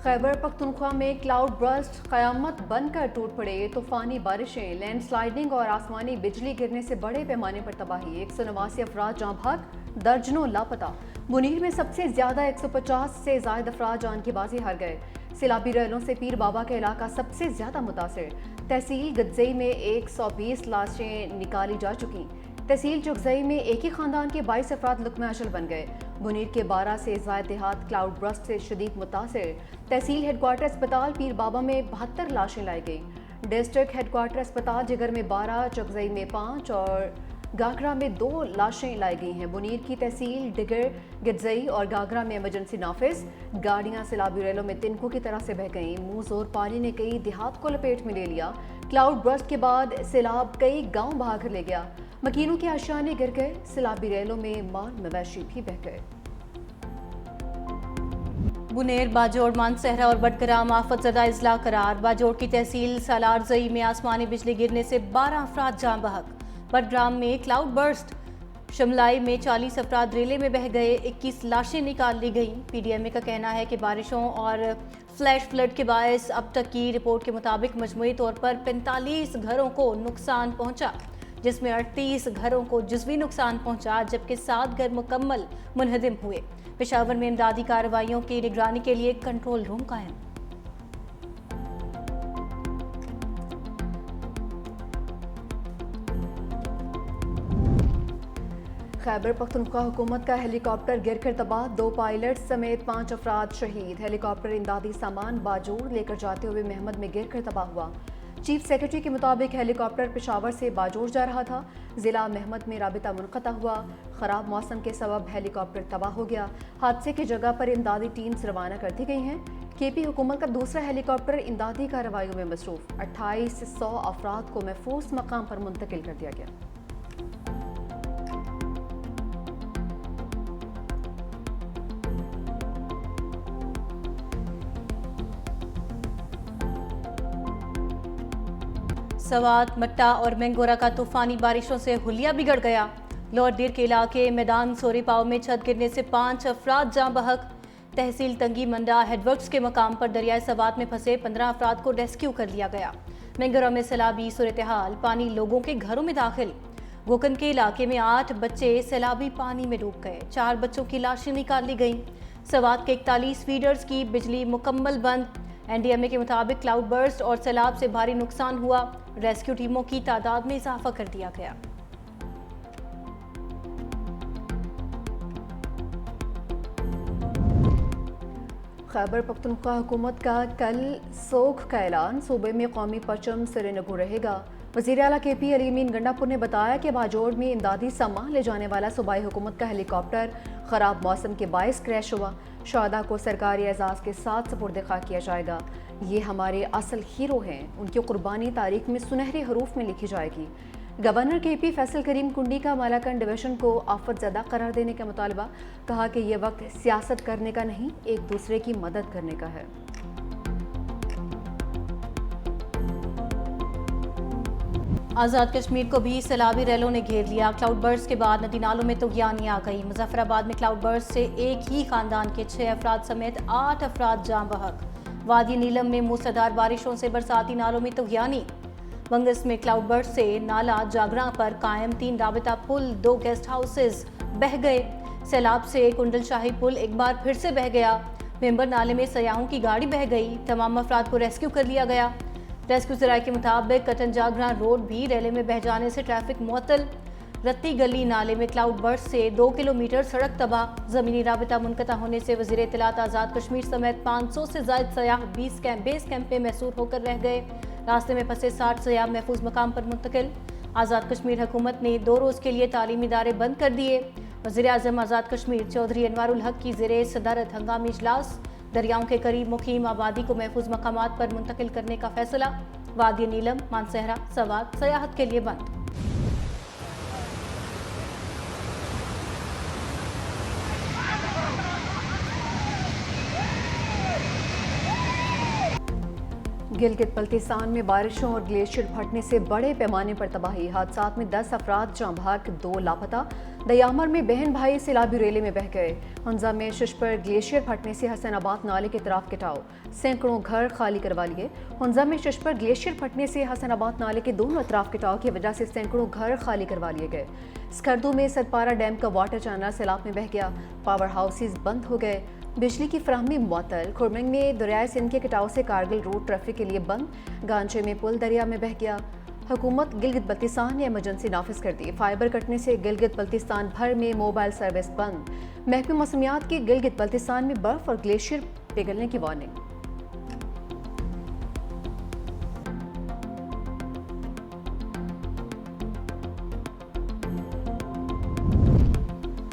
खैबर पख्तूनख्वा में cloud burst क़यामत बनकर टूट पड़े। तूफानी बारिशें, लैंड स्लाइडिंग और आसमानी बिजली गिरने से बड़े पैमाने पर तबाही। 189 अफराद जाँ भाग, दर्जनों लापता। मुनीर में सबसे ज्यादा 150 से जायद अफराद जान की बाजी हार गए। सैलाबी रैलों से पीर बाबा का इलाका सबसे ज्यादा मुतासिर। तहसील गदजई में 120 लाशें निकाली जा चुकी। तहसील चुगजई में एक ही खानदान के 22 अफराद लुक़्मे अशल बन गए। मुनीर के 12 से ज़ायद देहात क्लाउड बर्स्ट से शदीद मुतासिर। तहसील हेडक्वार्टर अस्पताल पीर बाबा में 72 लाशें लाई गईं। डिस्ट्रिक्ट हेडक्वार्टर अस्पताल जिगर में 12, चुगजई में 5 और गागरा में 2 लाशें लाई गई हैं। मुनीर की तहसील डिगर, गदजई और गागरा में इमरजेंसी नाफिज। गाड़ियां सैलाबी रेलों में तिनकों की तरह से बह गईं। मुंह जोर पानी ने कई देहात को लपेट में ले लिया। क्लाउड बर्स्ट के बाद सैलाब कई गांव बहा कर ले गया। मकीनों के आशियाने गिर गए। सैलाबी रेलों में माल मवेशी भी बह गए। बुनेर, बाजोड़, मानसहरा और बटग्राम आफत ज़दा अजला करार। बाजोड़ की तहसील सालारजई में आसमानी बिजली गिरने से 12 अफराद जाँ बहक। बटग्राम में क्लाउड बर्स्ट। शिमलाई में 40 अफराद रेले में बह गए। 21 लाशें निकाल ली गईं। PDMA का कहना है कि बारिशों और फ्लैश फ्लड के बायस अब तक की रिपोर्ट के मुताबिक मजमूई तौर पर 45 घरों को नुकसान पहुंचा, जिसमें 38 घरों को जुज़वी नुकसान पहुंचा, जबकि 7 घर मुकम्मल मुनहदिम हुए। पेशावर में इमदादी कार्रवाइयों की निगरानी के लिए कंट्रोल रूम कायम। खैबर पख्तूनख्वा हुकूमत का हेलीकॉप्टर गिरकर तबाह। 2 पायलट समेत 5 अफराद शहीद। हेलीकॉप्टर इमदादी सामान बाजोड़ लेकर जाते हुए महमद में गिरकर तबाह हुआ। चीफ सेक्रेटरी के मुताबिक हेलीकॉप्टर पेशावर से बाजोड़ जा रहा था। जिला महमद में राबिता मुनक़ता हुआ। ख़राब मौसम के सबब हेलीकॉप्टर तबाह हो गया। हादसे की जगह पर इमदादी टीम्स रवाना कर दी गई हैं। KP हुकूमत का दूसरा हेलीकॉप्टर इमदादी कार्रवाइयों में मसरूफ़। 2800 अफराद को महफूज मकाम पर मुंतकिल कर दिया गया। सवात, मट्टा और मैंगोरा का तूफानी बारिशों से हुलिया बिगड़ गया। लोअर दीर के इलाके मैदान सोरी पाव में छत गिरने से 5 अफराद जाँ बहक। तहसील तंगी मंडा हेडवर्क्स के मकाम पर दरियाए सवात में फंसे 15 अफराद को रेस्क्यू कर लिया गया। मैंगोरा में सैलाबी सूरत-ए-हाल, पानी लोगों के घरों में दाखिल। गोकन के इलाके में 8 बच्चे सैलाबी पानी में डूब गए। 4 बच्चों की लाशें निकाल ली गईं। सवात के 41 फीडर्स की बिजली मुकम्मल बंद। NDMA के मुताबिक क्लाउड बर्स्ट और सैलाब से भारी नुकसान हुआ। रेस्क्यू टीमों की तादाद में इजाफा कर दिया गया। खैबर पख्तूनख्वा हुकूमत का कल सोख का ऐलान। सूबे में कौमी परचम सिरे नगू रहेगा। वज़ीर आला KP अली अमीन गंडापुर ने बताया कि बाजोड़ में इमदादी सामान ले जाने वाला सूबाई हुकूमत का हेलीकॉप्टर ख़राब मौसम के बायस क्रैश हुआ। शुहदा को सरकारी एजाज़ के साथ सुपुर्द खा किया जाएगा। ये हमारे असल हीरो हैं। उनकी कुर्बानी तारीख में सुनहरे हरूफ में लिखी जाएगी। गवर्नर KP फैसल करीम कुंडी का मालाकन डिवीजन को आफत ज़दा करार देने का मुतालबा। कहा कि यह वक्त सियासत करने का नहीं, एक दूसरे की मदद करने का है। आज़ाद कश्मीर को भी सैलाबी रैलों ने घेर लिया। क्लाउड बर्स्ट के बाद नदी नालों में तुग़यानी आ गई। मुजफ्फराबाद में क्लाउड बर्स्ट से एक ही खानदान के 6 अफराद समेत 8 अफराद जाँ बहक। वादी नीलम में मूसलाधार बारिशों से बरसाती नालों में तुग़यानी। बंगस में क्लाउड बर्स्ट से नाला जागरा पर कायम 3 राबिता पुल, 2 गेस्ट हाउसेज बह गए। सैलाब से कुंडल शाही पुल एक बार फिर से बह गया। मेंबर नाले में सयाहों की गाड़ी बह गई। तमाम अफराद को रेस्क्यू कर लिया गया। रेस्क्यू ज़राए के मुताबिक कटन जागरा रोड भी रेले में बह जाने से ट्रैफिक मुअत्तल। रत्ती गली नाले में क्लाउड बर्स्ट से 2 किलोमीटर सड़क तबाह। ज़मीनी राबिता मुनक़ता होने से वज़ीर इत्तलात आज़ाद कश्मीर समेत 500 से ज़ायद सयाह बेस कैंप में महसूर होकर रह गए। रास्ते में फंसे 60 सयाह महफूज मकाम पर मुंतकिल। आज़ाद कश्मीर हुकूमत ने 2 रोज़ के लिए तालीमी इदारे बंद कर दिए। वज़ीर आज़म आज़ाद कश्मीर चौधरी अनवारुल हक की ज़ेरे सदारत हंगामी इजलास। दरियाओं के करीब मुकीम आबादी को महफूज मकामात पर मुंतकिल करने का फैसला। वादी नीलम, मानसहरा, सवात सयाहत के लिए बंद। गिलगित बल्तिस्तान में बारिशों और ग्लेशियर फटने से बड़े पैमाने पर तबाही। हादसात में 10 अफराद जाँ बहक, 2 लापता। दयामर में बहन भाई सैलाबी रेले में बह गए। हंजा में शिश पर ग्लेशियर फटने से हसनाबाद नाले के तरफ कटाव, सैकड़ों घर खाली करवा लिए। हंजा में शिश पर ग्लेशियर फटने से हसनाबाद नाले के दोनों अतराफ कटाव की वजह से सैकड़ों घर खाली करवा लिए गए। स्कर्दू में सतपारा डैम का वाटर चैनल सैलाब में बह गया, पावर हाउसेज बंद हो गए, बिजली की फराहमी मुअत्तल। खुरमंग में दरियाए सिंध के कटाव से कारगिल रोड ट्रैफिक के लिए बंद, गांचे में पुल दरिया में बह गया। हुकूमत गिलगित बल्तिस्तान ने इमरजेंसी नाफिज कर दी, फाइबर कटने से गिलगित बल्तिस्तान भर में मोबाइल सर्विस बंद। महकमे मौसमियात की गिलगित बल्तिस्तान में बर्फ और ग्लेशियर पिघलने की वार्निंग।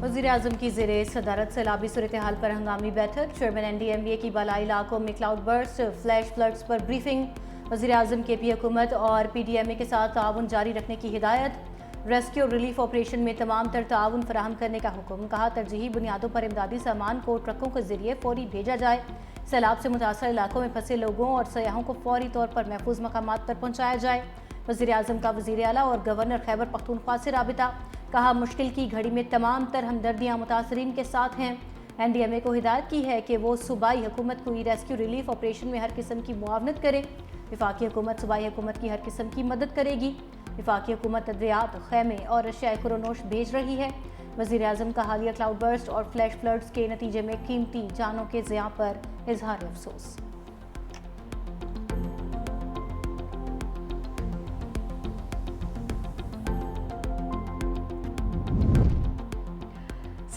वज़ीर-ए-आज़म की ज़ेरे सदारत सैलाबी सूरत हाल पर हंगामी बैठक। चेयरमैन NDMA की बालाई इलाकों में क्लाउड बर्स्ट, फ्लैश फ्लड्स पर ब्रीफिंग। वज़ीर-ए-आज़म KP हुकूमत और PDMA के साथ ताउन जारी रखने की हिदायत। रेस्क्यू और रिलीफ ऑपरेशन में तमाम तर ताउन फराहम करने का हुक्म। कहा तरजीही बुनियादों पर इमदादी सामान को ट्रकों के जरिए फौरी भेजा जाए। सैलाब से मुतासर इलाकों में फंसे लोगों और सयाहों को फौरी तौर पर महफूज मकामात पर पहुँचाया जाए। वज़ीर-ए-आज़म का वज़ीर आला और गवर्नर खैबर पख्तूनख्वा से राबिता। कहा मुश्किल की घड़ी में तमाम तर हमदर्दियाँ मुतासरीन के साथ हैं। NDMA को हिदायत की है कि वो सूबाई हुकूमत को रेस्क्यू रिलीफ ऑपरेशन में हर किस्म की मुआवनत करे। वफाकी हुकूमत सूबाई हुकूमत की हर किस्म की मदद करेगी। वफाकी हुकूमत अद्वियात, खैमे और अशियाए खुरोनोश भेज रही है। वज़ीर-ए-आज़म का हालिया क्लाउड बर्स्ट और फ्लैश फ्लड्स के नतीजे में कीमती जानों के ज़िया पर इजहार अफसोस।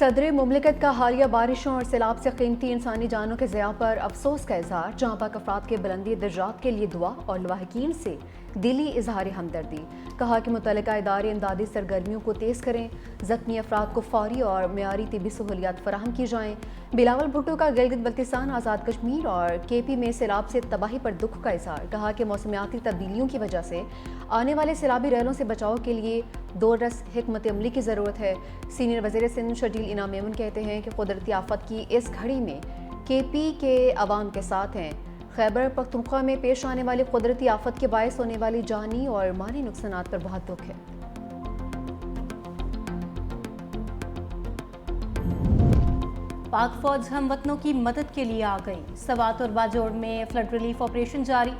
सदर मुमलिकत का हालिया बारिशों और सैलाब से कीमती इंसानी जानों के ज़िया पर अफसोस का इजहार। जहाँ तक अफराद के बुलंदी दर्जात के लिए दुआ और लवाहिकीन से दिली इजहार हमदर्दी। कहा कि मुतल्लिका इदारे इमदादी सरगर्मियों को तेज़ करें, ज़ख्मी अफराद को फौरी और मेयारी तिबी सहूलियात फराहम की जाएँ। बिलावल भुट्टो का गिलगित बल्तिस्तान, आज़ाद कश्मीर और KP में सैलाब से तबाही पर दुख का इजहार। कहा कि मौसमियाती तब्दीलियों की वजह से आने वाले सैलाबी रैलों से बचाव के लिए दो रस हिकमत अमली की ज़रूरत है। सीनियर वज़ीर सिंध शर्जील इनाम मेमन कहते हैं कि कुदरती आफत की इस घड़ी में KP के अवाम के साथ हैं। खैबर पख्तूनख्वा में पेश आने वाली कुदरती आफत के बायस होने वाली जानी और माली नुकसानात पर बहुत दुख है। पाक फौज हमवतनों की मदद के लिए आ गई। सवात और बाजोड़ में फ्लड रिलीफ ऑपरेशन जारी।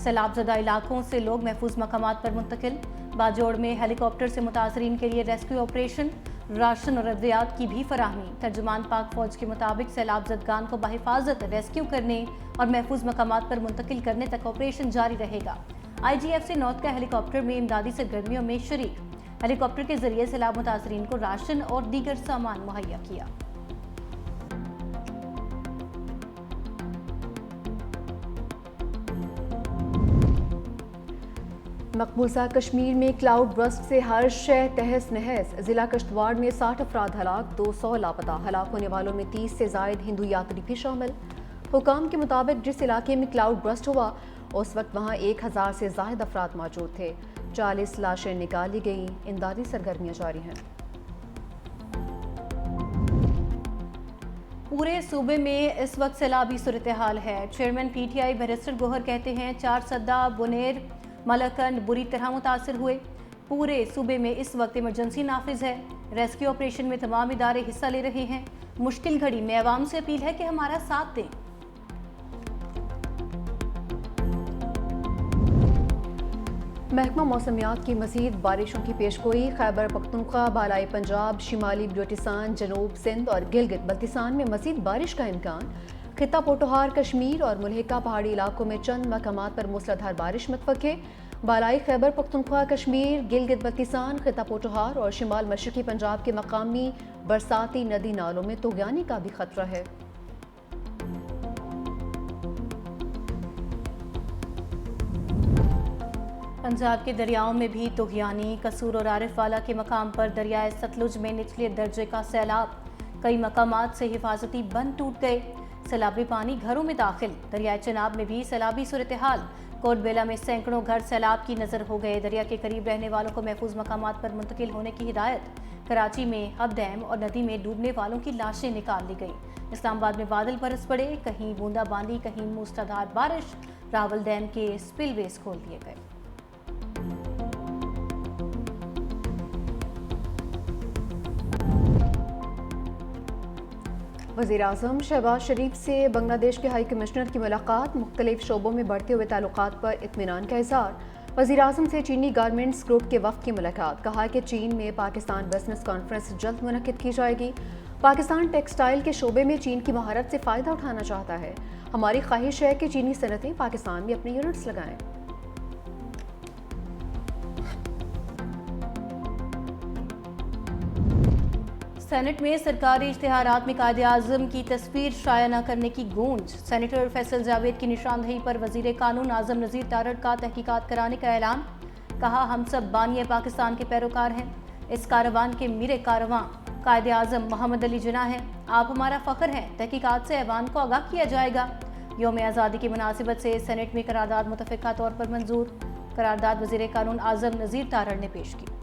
सैलाब ज़दा इलाकों से लोग महफूज मकामात पर मुंतकिल। बाजोड़ में हेलीकॉप्टर से मुतासरीन के लिए रेस्क्यू ऑपरेशन, राशन और अद्वियात की भी फराहमी। तर्जुमान पाक फौज के मुताबिक सैलाब ज़दगान को बहिफाजत रेस्क्यू करने और महफूज मकामात पर मुंतकिल करने तक ऑपरेशन जारी रहेगा। IGFC नॉर्थ का हेलीकॉप्टर में इमदादी सरगर्मियों में शरीक। हेलीकॉप्टर के जरिए सैलाब मुतासरीन को राशन और दीगर सामान मुहैया किया। मकबूजा कश्मीर में क्लाउड बर्स्ट से हर शय तहस नहस। जिला किश्तवाड़ में 60 अफराद हलाक, 200 लापता। हलाक होने वालों में 30 से जायद हिंदू यात्री भी शामिल। हुकाम के मुताबिक जिस इलाके में क्लाउड बर्स्ट हुआ उस वक्त वहाँ 1000 से जायद अफराद मौजूद थे। 40 लाशें निकाली गईं। इमदादी सरगर्मियाँ जारी हैं। पूरे सूबे में इस वक्त सैलाबी सूरत हाल है। चेयरमैन PTI बैरिस्टर गोहर कहते हैं 4 सद्दा, बुनेर, मलकंड बुरी तरह मुतासर हुए। पूरे सूबे में इस वक्त इमरजेंसी नाफिज है। रेस्क्यू ऑपरेशन में तमाम इदारे हिस्सा ले रहे हैं। मुश्किल घड़ी में अवाम से अपील है कि हमारा साथ दें। महकमा मौसमियात की मज़ीद बारिशों की पेशगोई। खैबर पख्तूनख्वा, बालाई पंजाब, शिमाली बलूचिस्तान, जनूब सिंध और गिलगित बल्तिस्तान में मज़ीद बारिश का इम्कान। खिता पोटोहार कश्मीर और मुल्हिका पहाड़ी इलाकों में चंद मकामात पर मूसलाधार बारिश मतवक्के। बालाई खैबर पख्तूनख्वा, कश्मीर, गिलगित बल्तिस्तान, खिता पोटोहार और शिमाल मशरकी पंजाब के मकामी बरसाती नदी नालों में तुग़यानी का भी खतरा है। पंजाब के दरियाओं में भी तुग़यानी। कसूर और आरिफवाला के मकाम पर दरियाए सतलुज में निचले दर्जे का सैलाब। कई मकामात से हिफाजती बंद टूट गए। सैलाबी पानी घरों में दाखिल। दरियाए चनाब में भी सैलाबी सूरत हाल। कोटबेला में सैकड़ों घर सैलाब की नज़र हो गए। दरिया के करीब रहने वालों को महफूज मकामात पर मुंतकिल होने की हिदायत। कराची में हब डैम और नदी में डूबने वालों की लाशें निकाल ली गईं। इस्लामाबाद में बादल बरस पड़े, कहीं बूंदाबांदी, कहीं मूसलाधार बारिश। रावल डैम के स्पिलवेज खोल दिए गए। वज़ीर आज़म शहबाज शरीफ से बांग्लादेश के हाई कमिश्नर की मुलाकात, मुख्तलिफ शोबों में बढ़ते हुए ताल्लुकात पर इत्मीनान का इज़हार। वज़ीर आज़म से चीनी गारमेंट्स ग्रुप के वफ़द की मुलाकात, कहा कि चीन में पाकिस्तान बिजनेस कॉन्फ्रेंस जल्द मुनक्किद की जाएगी। पाकिस्तान टेक्सटाइल के शोबे में चीन की महारत से फ़ायदा उठाना चाहता है। हमारी ख्वाहिश है कि चीनी सनतें पाकिस्तान में अपने यूनिट्स लगाएं। सेनेट में सरकारी इश्तिहारात में कायदे-आज़म की तस्वीर शाया न करने की गूंज। सेनेटर फैसल जावेद की निशानदेही पर वज़ीर कानून आज़म नज़ीर तारड़ का तहकीकात कराने का ऐलान। कहा, हम सब बानी पाकिस्तान के पैरोकार हैं। इस कारवान के मीरे कारवां कायदे-आज़म मोहम्मद अली जिन्ना हैं। आप हमारा फ़ख्र हैं। तहकीकात से ऐवान को आगाह किया जाएगा। यौम आज़ादी की मुनासिबत से सेनेट में करारदाद मुतफ़िक़ा तौर पर मंजूर। करारदाद वज़ीर कानून आज़म नज़ीर तारड़ ने पेश की।